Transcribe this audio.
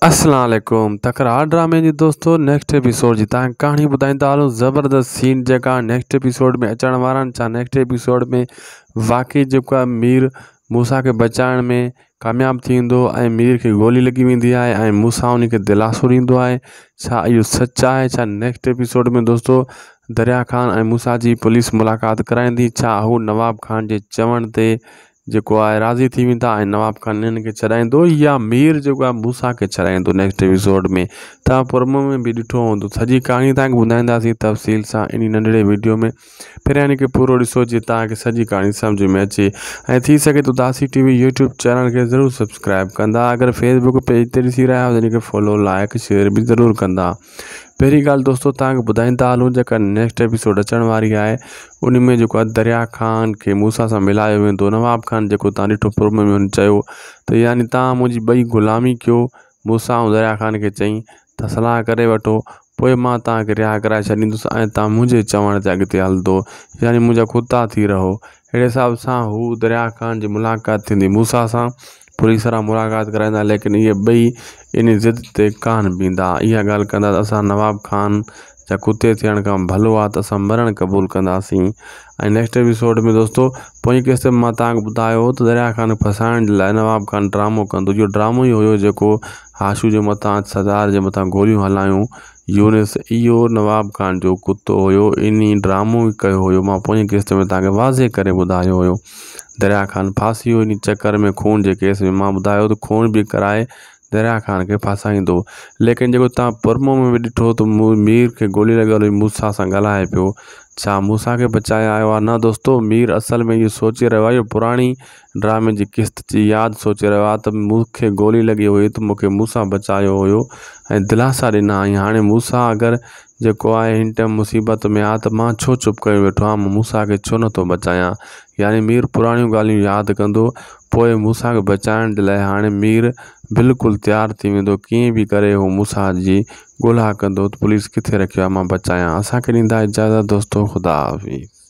अस्सलाम वालेकुम। तकरार ड्रामे जी दोस्तों नेक्स्ट एपिसोड जी तव्हांखे कहाणी ॿुधाईंदा हलूं। ज़बरदस्त सीन जेका नेक्स्ट एपिसोड में अचण वारा आहिनि। छा नेक्स्ट एपिसोड में वाक़ई जेको आहे मीर मूसा खे बचाइण में कामयाबु थी वेंदो ऐं मीर खे गोली लॻी वेंदी आहे ऐं मूसा उन खे दिलासो ॾींदो आहे। छा इहो सच आहे? छा नेक्स्ट एपिसोड में दोस्तों दरिया ख़ान ऐं मूसा जी पुलिस मुलाक़ात कराईंदी? छा हू नवाब खान जे चवण ते जेको आहे राज़ी थी वेंदा ऐं नवाब खान इन्हनि खे छॾाईंदो, या मीर जेको आहे मूसा खे छॾाईंदो? नेक्स्ट एपिसोड में तव्हां प्रोमो में बि ॾिठो हूंदो। सॼी कहाणी तव्हांखे ॿुधाईंदासीं तफ़सील सां इन नंढिड़े वीडियो में। पहिरियां इन खे पूरो ॾिसो जीअं तव्हांखे सॼी कहाणी सम्झ में अचे ऐं थी सघे तो दासी टीवी यूट्यूब चैनल खे ज़रूरु सब्सक्राइब कंदा। अगरि फेसबुक पेज ते ॾिसी रहिया आहियो त इन खे फॉलो लाइक शेयर बि ज़रूरु कंदा। पहिरीं ॻाल्हि दोस्तों तव्हांखे ॿुधाईंदा हलूं जेका नेक्स्ट एपिसोड अचण वारी आहे उन में जेको आहे दरिया ख़ान खे मूसा सां मिलायो वेंदो। नवाब खान जेको तव्हां ॾिठो प्रोमो में हुन चयो त यानी तव्हां मुंहिंजी ॿई ग़ुलामी कयो। मूसा ऐं दरिया ख़ान खे चई त सलाह करे वठो, पोइ मां तव्हांखे रिहा कराए छॾींदुसि ऐं तव्हां मुंहिंजे चवण ते अॻिते हलंदो, यानी मुंहिंजा कुता थी रहो। अहिड़े हिसाब सां हू दरिया ख़ान जी मुलाक़ात थींदी मूसा सां, पुलिस वारा मुलाक़ात कराईंदा, लेकिन इहे ॿई इन ज़िद ते कान बीहंदा। इहा ॻाल्हि कंदा त असां नवाब खान जा कुते थियण खां भलो आहे त असां मरणु क़बूलु कंदासीं। ऐं नेक्स्ट एपिसोड में दोस्तों पोइ केसि ताईं मां तव्हांखे ॿुधायो त दरिया ख़ान फसाइण जे लाइ नवाब खान ड्रामो कंदो। इहो ड्रामो ई हुयो जेको हाशू जे मथां सरदार जे मथां गोलियूं हलायूं यूनिस, इहो नवाब खान जो कुतो हुयो। इन ड्रामो ई कयो हुयो। मां पोइ केस में तव्हांखे वाज़े करे ॿुधायो हुयो दरिया ख़ान फासी हुयो इन चकर में। खून जे केस में मां ॿुधायो त खून बि कराए दरिया ख़ान खे फासाईंदो। लेकिन जेको तव्हां प्रोमो में बि ॾिठो त मीर खे गोली लॻल हुई, मूसा सां ॻाल्हाए पियो, छा मूसा खे बचाए आयो आहे? न दोस्तों, मीर असल में इहो सोचे रहियो आहे, इहो पुराणी ड्रामे जी किस्त जी यादि सोचे रहियो आहे त मूंखे गोली लॻी हुई त मूंखे मूसा बचायो हुयो ऐं दिलासा ॾिना हुई। हाणे मूसा अगरि जेको आहे हिन टाइम मुसीबत में आहे त मां छो चुप करे वेठो आहियां, मां मूसा खे छो नथो बचायां? यानी मीर पुराणियूं ॻाल्हियूं यादि कंदो, पोइ मूसा खे बचाइण जे लाइ हाणे मीर बिल्कुलु तयारु थी वेंदो। कीअं बि करे हू मूसा जी ॻोल्हा कंदो त पुलिस किथे रखियो आहे, मां बचायां। असांखे ॾींदा इजाज़त दोस्तों, ख़ुदा हाफ़िज़।